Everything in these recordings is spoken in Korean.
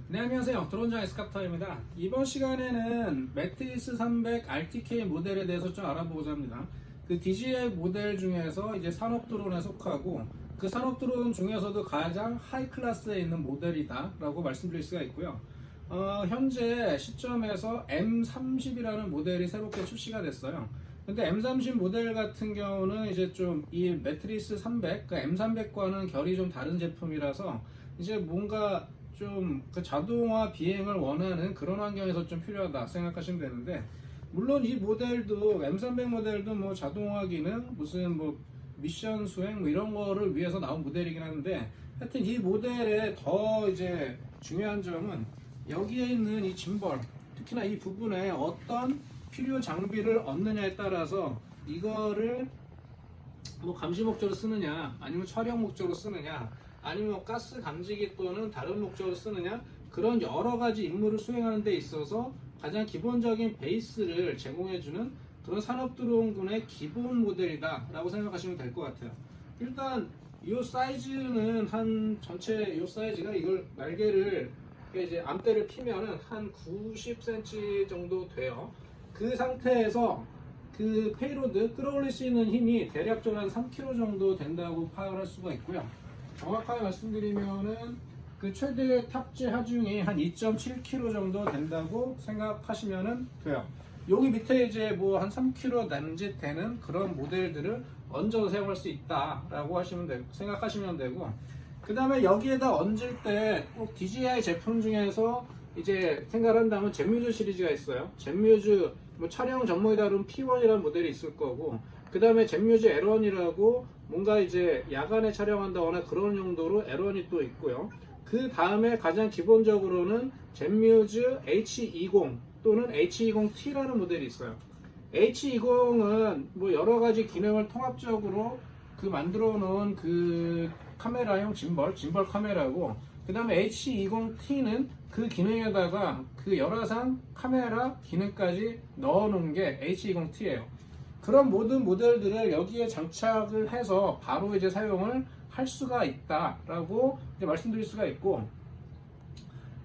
네, 안녕하세요. 드론장 에스카프터입니다. 이번 시간에는 매트리스 300 RTK 모델에 대해서 좀 알아보고자 합니다. 그 DJI 모델 중에서 이제 산업 드론에 속하고 그 산업 드론 중에서도 가장 하이 클래스에 있는 모델이다 라고 말씀드릴 수가 있고요. 현재 시점에서 M30이라는 모델이 새롭게 출시가 됐어요. 근데 M30 모델 같은 경우는 이제 좀 이 매트리스 300, 그러니까 M300과는 결이 좀 다른 제품이라서 이제 뭔가 좀 그 자동화 비행을 원하는 그런 환경에서 좀 필요하다 생각하시면 되는데, 물론 이 모델도 M300 모델도 뭐 자동화 기능 무슨 뭐 미션 수행 뭐 이런 거를 위해서 나온 모델이긴 한데, 하여튼 이 모델의 더 이제 중요한 점은 여기에 있는 이 짐벌, 특히나 이 부분에 어떤 필요 장비를 얻느냐에 따라서 이거를 뭐 감시 목적으로 쓰느냐, 아니면 촬영 목적으로 쓰느냐, 아니면 가스 감지기 또는 다른 목적으로 쓰느냐, 그런 여러 가지 임무를 수행하는 데 있어서 가장 기본적인 베이스를 제공해주는 그런 산업드론군의 기본 모델이다 라고 생각하시면 될 것 같아요. 일단 이 사이즈는 한 전체 이 사이즈가 이걸 날개를 이제 암대를 피면은 한 90cm 정도 돼요. 그 상태에서 그 페이로드 끌어올릴 수 있는 힘이 대략적으로 한 3kg 정도 된다고 파악할 수가 있고요. 정확하게 말씀드리면은 그 최대 탑재 하중이 한 2.7kg 정도 된다고 생각하시면 돼요. 여기 밑에 이제 뭐 한 3kg 남짓 되는 그런 모델들을 얹어서 사용할 수 있다라고 생각하시면 되고, 그 다음에 여기에다 얹을 때 꼭 DJI 제품 중에서 이제 생각을 한다면 젠뮤즈 시리즈가 있어요. 젠뮤즈 뭐 촬영 전문에 다룬 P1이라는 모델이 있을 거고, 그 다음에 젠뮤즈 L1이라고 뭔가 이제 야간에 촬영한다거나 그런 용도로 L1이 또 있고요. 그 다음에 가장 기본적으로는 젠뮤즈 H20 또는 H20T라는 모델이 있어요. H20은 뭐 여러 가지 기능을 통합적으로 그 만들어 놓은 그 카메라용 짐벌 카메라고, 그 다음에 H20T는 그 기능에다가 그 열화상 카메라 기능까지 넣어 놓은 게 H20T예요. 그런 모든 모델들을 여기에 장착을 해서 바로 이제 사용을 할 수가 있다라고 이제 말씀드릴 수가 있고,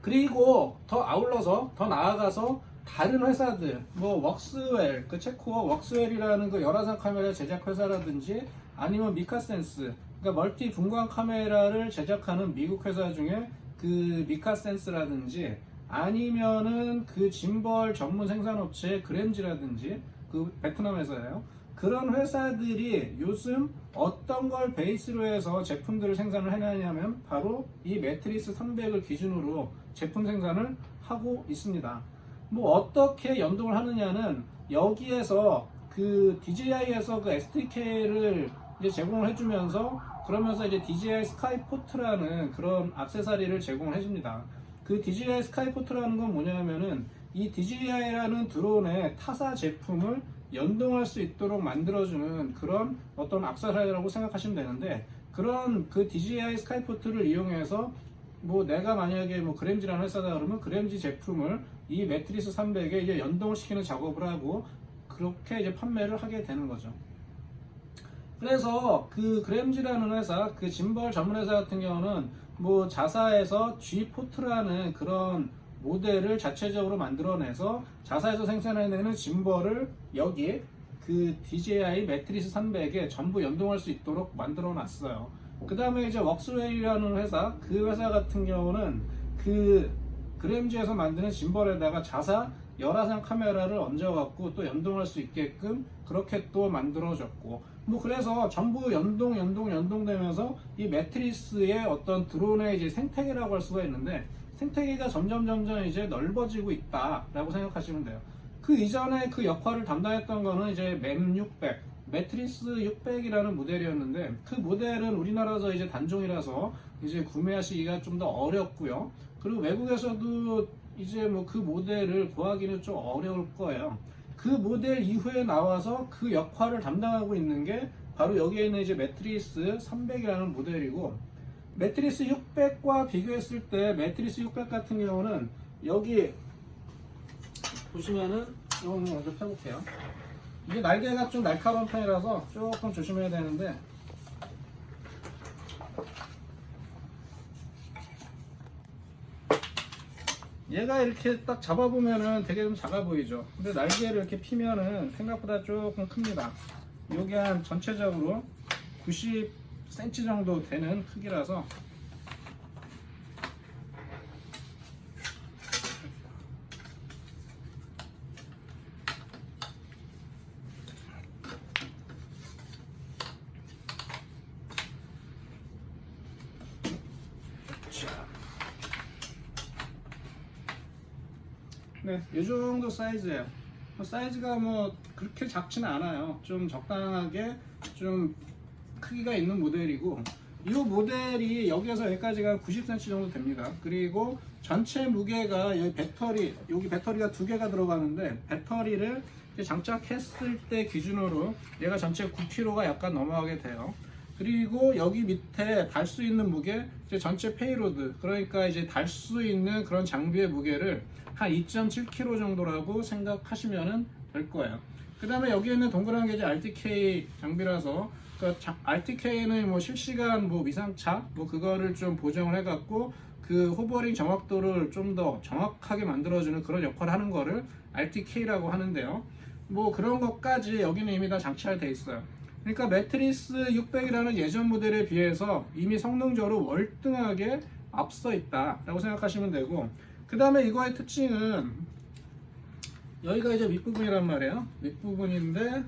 그리고 더 아울러서 더 나아가서 다른 회사들 뭐 웍스웰, 그 체코어 웍스웰이라는 그 열화상 카메라 제작 회사라든지, 아니면 미카센스, 그러니까 멀티 분광 카메라를 제작하는 미국 회사 중에 그 미카센스라든지, 아니면은 그 짐벌 전문 생산업체 그램지라든지, 그 베트남 회사예요. 그런 회사들이 요즘 어떤 걸 베이스로 해서 제품들을 생산을 해내냐면 바로 이 매트리스 300을 기준으로 제품 생산을 하고 있습니다. 뭐 어떻게 연동을 하느냐는 여기에서 그 DJI에서 그 SDK를 이제 제공을 해주면서, 그러면서 이제 DJI 스카이포트라는 그런 액세서리를 제공을 해줍니다. 그 DJI 스카이포트라는 건 뭐냐면은 이 DJI라는 드론의 타사 제품을 연동할 수 있도록 만들어주는 그런 어떤 액세서리라고 생각하시면 되는데, 그런 그 DJI 스카이포트를 이용해서 뭐 내가 만약에 뭐 그램지라는 회사다 그러면 그램지 제품을 이 매트리스 300에 이제 연동을 시키는 작업을 하고 그렇게 이제 판매를 하게 되는 거죠. 그래서 그 그램지라는 회사, 그 짐벌 전문 회사 같은 경우는 뭐 자사에서 G포트라는 그런 모델을 자체적으로 만들어내서 자사에서 생산해내는 짐벌을 여기 그 DJI 매트리스 300에 전부 연동할 수 있도록 만들어 놨어요. 그 다음에 이제 웍스웰이라는 회사, 그 회사 같은 경우는 그 그램지에서 만드는 짐벌에다가 자사 열화상 카메라를 얹어갖고 또 연동할 수 있게끔 그렇게 또 만들어졌고, 뭐 그래서 전부 연동되면서 이 매트리스의 어떤 드론의 이제 생태계라고 할 수가 있는데, 생태계가 점점 이제 넓어지고 있다라고 생각하시면 돼요. 그 이전에 그 역할을 담당했던 거는 이제 MEM600, 매트리스 600이라는 모델이었는데, 그 모델은 우리나라에서 이제 단종이라서 이제 구매하시기가 좀 더 어렵고요. 그리고 외국에서도 이제 뭐 그 모델을 구하기는 좀 어려울 거예요. 그 모델 이후에 나와서 그 역할을 담당하고 있는 게 바로 여기에 있는 이제 매트리스 300이라는 모델이고, 매트리스 600과 비교했을 때 매트리스 600 같은 경우는 여기 보시면은 이거 먼저 펴볼게요. 이게 날개가 좀 날카로운 편이라서 조금 조심해야 되는데, 얘가 이렇게 딱 잡아보면은 되게 좀 작아 보이죠. 근데 날개를 이렇게 피면은 생각보다 조금 큽니다. 요게 한 전체적으로 90cm 정도 되는 크기라서 네, 이 정도 사이즈예요. 사이즈가 뭐 그렇게 작지는 않아요. 좀 적당하게 좀 크기가 있는 모델이고, 이 모델이 여기에서 여기까지가 90cm 정도 됩니다. 그리고 전체 무게가 여기 배터리가 두 개가 들어가는데, 배터리를 장착했을 때 기준으로 얘가 전체 9kg가 약간 넘어가게 돼요. 그리고 여기 밑에 달 수 있는 무게, 이제 전체 페이로드, 그러니까 이제 달 수 있는 그런 장비의 무게를 한 2.7kg 정도라고 생각하시면 될 거예요. 그 다음에 여기 있는 동그란 게 이제 RTK 장비라서, 그러니까 RTK는 뭐 실시간 뭐 위상차 뭐 그거를 좀 보정을 해갖고 그 호버링 정확도를 좀 더 정확하게 만들어주는 그런 역할을 하는 거를 RTK라고 하는데요. 뭐 그런 것까지 여기는 이미 다 장치가 돼 있어요. 그러니까 매트리스 600이라는 예전 모델에 비해서 이미 성능적으로 월등하게 앞서 있다라고 생각하시면 되고, 그 다음에 이거의 특징은 여기가 이제 윗부분이란 말이에요. 윗부분인데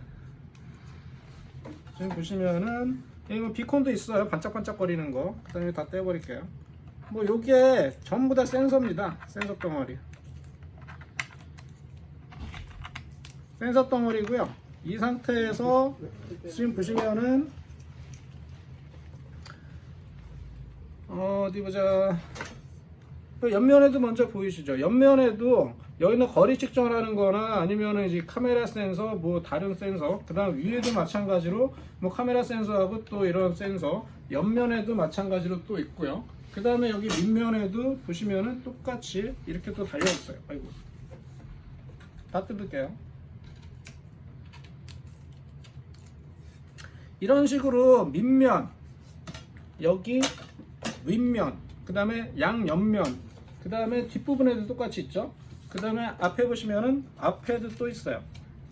지금 보시면은 여기 뭐 비콘도 있어요. 반짝반짝거리는 거. 그 다음에 다 떼버릴게요. 뭐 요게 전부 다 센서입니다. 센서 덩어리. 센서 덩어리고요. 이 상태에서 지금 보시면은 어디 보자. 옆면에도 먼저 보이시죠? 옆면에도 여기는 거리 측정을 하는 거나 아니면은 이제 카메라 센서, 뭐 다른 센서, 그 다음 위에도 마찬가지로 뭐 카메라 센서하고 또 이런 센서, 옆면에도 마찬가지로 또 있고요. 그 다음에 여기 밑면에도 보시면은 똑같이 이렇게 또 달려 있어요. 아이고, 다 뜯을게요. 이런 식으로 밑면, 여기 윗면, 그 다음에 양옆면, 그 다음에 뒷부분에도 똑같이 있죠. 그 다음에 앞에 보시면은 앞에도 또 있어요.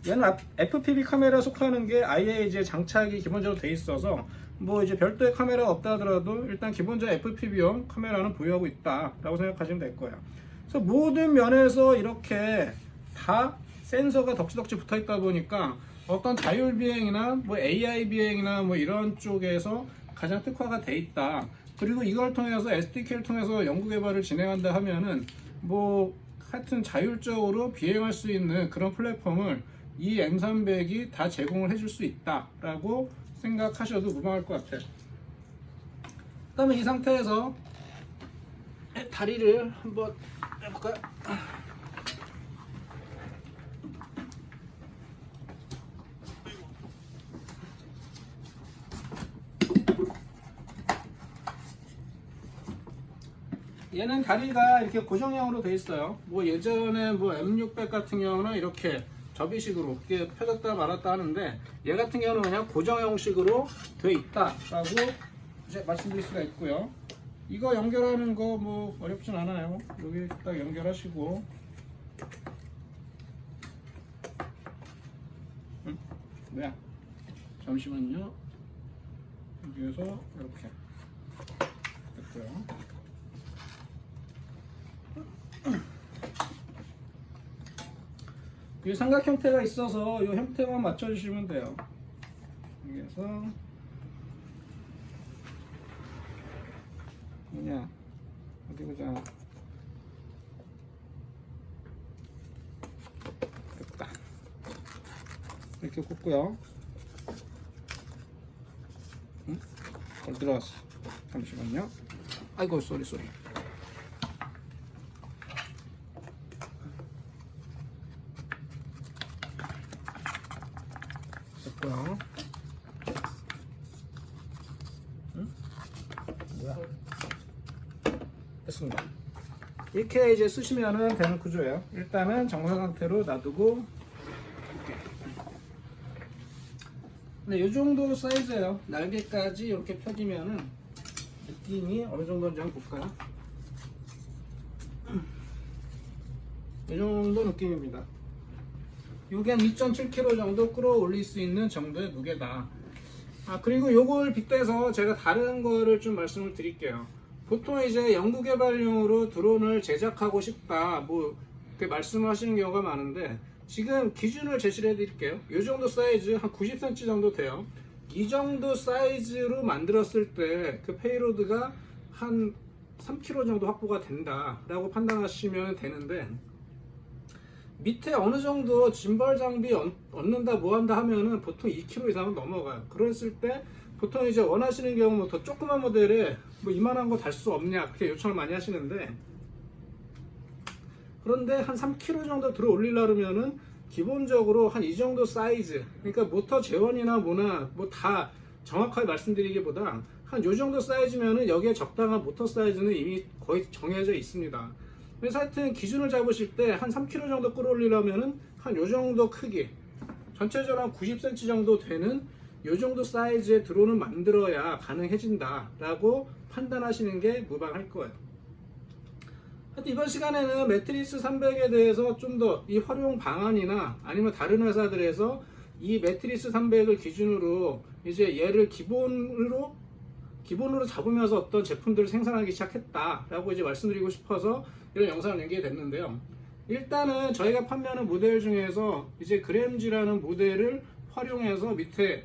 얘는 FPV 카메라 속하는 게 아예 이제 장착이 기본적으로 돼 있어서 뭐 이제 별도의 카메라가 없다 하더라도 일단 기본적인 FPV용 카메라는 보유하고 있다 라고 생각하시면 될 거예요. 그래서 모든 면에서 이렇게 다 센서가 덕지덕지 붙어 있다 보니까 어떤 자율 비행이나 뭐 AI 비행이나 뭐 이런 쪽에서 가장 특화가 돼 있다. 그리고 이걸 통해서 SDK를 통해서 연구 개발을 진행한다 하면은 뭐 하여튼 자율적으로 비행할 수 있는 그런 플랫폼을 이 M300이 다 제공을 해줄 수 있다라고 생각하셔도 무방할 것 같아요. 그 다음에 이 상태에서 다리를 한번 해볼까요? 얘는 다리가 이렇게 고정형으로 되어 있어요. 뭐 예전에 뭐 M600 같은 경우는 이렇게 접이식으로 이렇게 펴졌다 말았다 하는데, 얘 같은 경우는 그냥 고정형식으로 되어 있다라고 이제 말씀드릴 수가 있고요. 이거 연결하는 거 뭐 어렵진 않아요. 여기 딱 연결하시고, 뭐야? 잠시만요. 여기에서 이렇게 됐고요. 이 삼각 형태가 있어서 이 형태만 맞춰주시면 돼요. 여기에서 뭐냐, 어디 보자. 됐다. 이렇게 꽂고요. 응? 걸 들어갔어. 잠시만요. 아이고, 쏘리. 됐고요. 응? 뭐야? 됐습니다. 이렇게 이제 쓰시면은 되는 구조예요. 일단은 정상 상태로 놔두고, 근데 이 정도 사이즈예요. 날개까지 이렇게 펴지면은 느낌이 어느 정도인지 한번 볼까요? 이 정도 느낌입니다. 이게 한 2.7kg 정도 끌어올릴 수 있는 정도의 무게다. 그리고 요걸 빗대서 제가 다른 거를 좀 말씀을 드릴게요. 보통 이제 연구개발용으로 드론을 제작하고 싶다, 뭐 이렇게 말씀을 하시는 경우가 많은데, 지금 기준을 제시를 해드릴게요. 이 정도 사이즈, 한 90cm 정도 돼요. 이 정도 사이즈로 만들었을 때 그 페이로드가 한 3kg 정도 확보가 된다라고 판단하시면 되는데, 밑에 어느 정도 짐벌 장비 얻는다 뭐한다 하면은 보통 2kg 이상은 넘어가요. 그랬을 때 보통 이제 원하시는 경우 뭐 더 조그만 모델에 뭐 이만한 거 달 수 없냐 그렇게 요청을 많이 하시는데, 그런데 한 3kg 정도 들어 올리려면은 기본적으로 한 이 정도 사이즈, 그러니까 모터 재원이나 뭐나 뭐 다 정확하게 말씀드리기보다 한 요 정도 사이즈면은 여기에 적당한 모터 사이즈는 이미 거의 정해져 있습니다. 그래서 하여튼 기준을 잡으실 때 한 3kg 정도 끌어올리려면은 한 요 정도 크기, 전체적으로 한 90cm 정도 되는 요 정도 사이즈의 드론을 만들어야 가능해진다 라고 판단하시는 게 무방할 거예요. 하여튼 이번 시간에는 매트리스 300에 대해서 좀 더 이 활용 방안이나 아니면 다른 회사들에서 이 매트리스 300을 기준으로 이제 얘를 기본으로 잡으면서 어떤 제품들을 생산하기 시작했다라고 이제 말씀드리고 싶어서 이런 영상을 내게 됐는데요. 일단은 저희가 판매하는 모델 중에서 이제 그램지라는 모델을 활용해서 밑에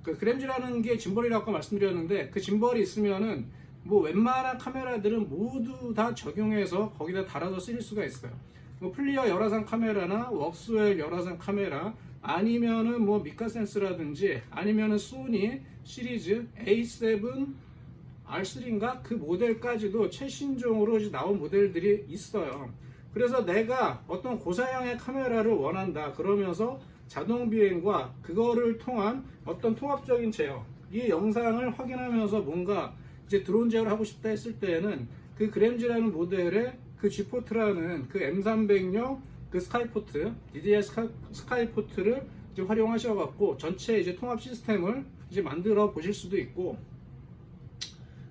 그 그램지라는 게 짐벌이라고 아까 말씀드렸는데, 그 짐벌이 있으면은 뭐 웬만한 카메라들은 모두 다 적용해서 거기다 달아서 쓰일 수가 있어요. 뭐 플리어 열화상 카메라나 웍스웰 열화상 카메라, 아니면은 뭐 미카센스라든지 아니면은 소니 시리즈 A7 R3인가 그 모델까지도 최신종으로 이제 나온 모델들이 있어요. 그래서 내가 어떤 고사양의 카메라를 원한다 그러면서 자동 비행과 그거를 통한 어떤 통합적인 제어, 이 영상을 확인하면서 뭔가 이제 드론 제어를 하고 싶다 했을 때에는 그 그램지라는 모델의 그 G포트라는 그 M300용 그 스카이포트, DDR 스카이포트를 이제 활용하셔갖고 전체 이제 통합 시스템을 이제 만들어 보실 수도 있고,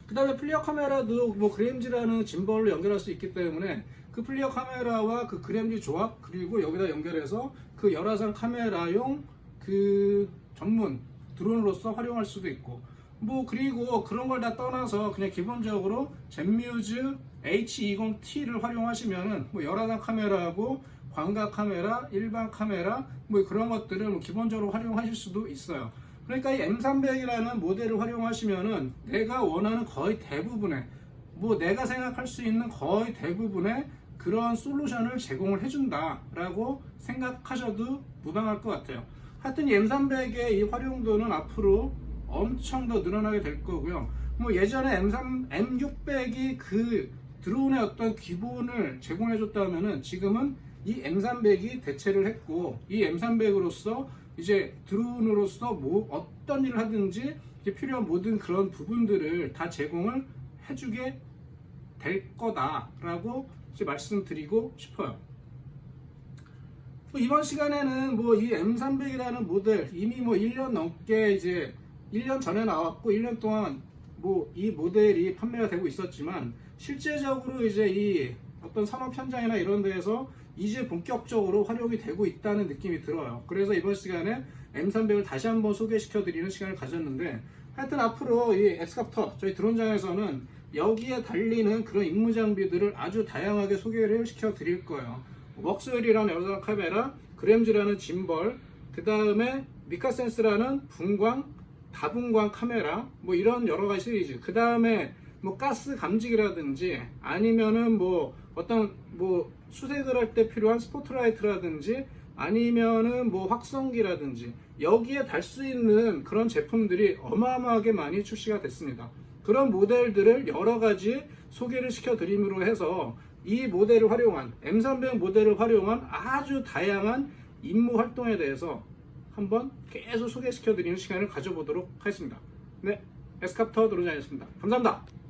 그 다음에 플리어 카메라도 뭐 그램지라는 짐벌로 연결할 수 있기 때문에 그 플리어 카메라와 그 그램지 조합, 그리고 여기다 연결해서 그 열화상 카메라용 그 전문 드론으로서 활용할 수도 있고, 뭐 그리고 그런 걸 다 떠나서 그냥 기본적으로 젠뮤즈 H20T를 활용하시면은 뭐 열화상 카메라하고 광각 카메라, 일반 카메라 뭐 그런 것들을 뭐 기본적으로 활용하실 수도 있어요. 그러니까 이 M300이라는 모델을 활용하시면은 내가 원하는 거의 대부분의, 뭐 내가 생각할 수 있는 거의 대부분의 그런 솔루션을 제공을 해준다 라고 생각하셔도 무방할 것 같아요. 하여튼 이 M300의 이 활용도는 앞으로 엄청 더 늘어나게 될 거고요. 뭐 예전에 M600이 그 드론의 어떤 기본을 제공해 줬다면은 지금은 이 M300이 대체를 했고, 이 M300으로서 이제 드론으로서 뭐 어떤 일을 하든지 이제 필요한 모든 그런 부분들을 다 제공을 해주게 될 거다라고 이제 말씀드리고 싶어요. 이번 시간에는 뭐 이 M300이라는 모델 이미 뭐 1년 넘게 이제 1년 전에 나왔고 1년 동안 뭐 이 모델이 판매가 되고 있었지만, 실제적으로 이제 이 어떤 산업 현장이나 이런 데에서 이제 본격적으로 활용이 되고 있다는 느낌이 들어요. 그래서 이번 시간에 M300을 다시 한번 소개시켜 드리는 시간을 가졌는데, 하여튼 앞으로 이 엑스캅터 저희 드론장에서는 여기에 달리는 그런 임무 장비들을 아주 다양하게 소개를 시켜 드릴 거예요. 웍스웰이라는 열화상 카메라, 그램즈라는 짐벌, 그 다음에 미카센스라는 분광, 다분광 카메라, 뭐 이런 여러 가지 시리즈, 그 다음에 뭐 가스 감지기라든지 아니면은 뭐 어떤 뭐 수색을 할 때 필요한 스포트라이트라든지 아니면은 뭐 확성기라든지 여기에 달 수 있는 그런 제품들이 어마어마하게 많이 출시가 됐습니다. 그런 모델들을 여러 가지 소개를 시켜 드림으로 해서 이 모델을 활용한 M300 모델을 활용한 아주 다양한 임무 활동에 대해서 한번 계속 소개시켜 드리는 시간을 가져보도록 하겠습니다. 네, 엑스캅터 드론장이었습니다. 감사합니다.